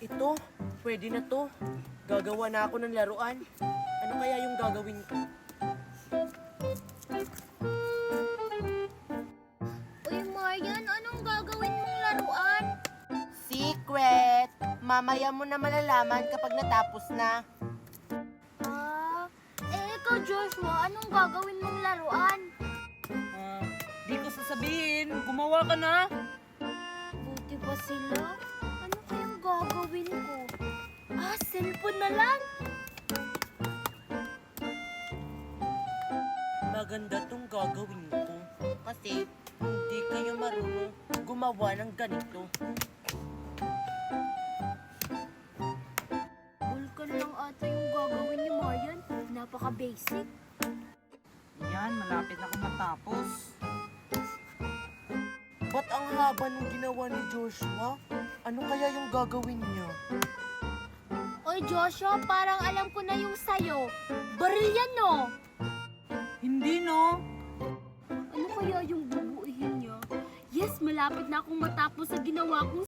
Ito, pwede na to. Gagawa na ako ng laruan. Ano kaya yung gagawin ko? Uy, Marian, anong gagawin mong laruan? Secret! Mamaya mo na malalaman kapag natapos na. Ikaw, Joshua, anong gagawin mong laruan? Di ko sasabihin. Gumawa ka na. Buti ba sila? Ano kayang gagawin ko? Cellphone na lang! Maganda tong gagawin ko. Kasi hindi kayo marunong gumawa ng ganito. Vulkan lang ata yung gagawin ni Marian. Napaka-basic. Yan, malapit na akong matapos. Ba't ang haba nung ginawa ni Joshua? Ano kaya yung gagawin niya? Oy, Joshua, parang alam ko na yung sayo. Baril yan, no? Hindi, no? Ano kaya yung bubuuhin niya? Yes, malapit na akong matapos sa ginawa kong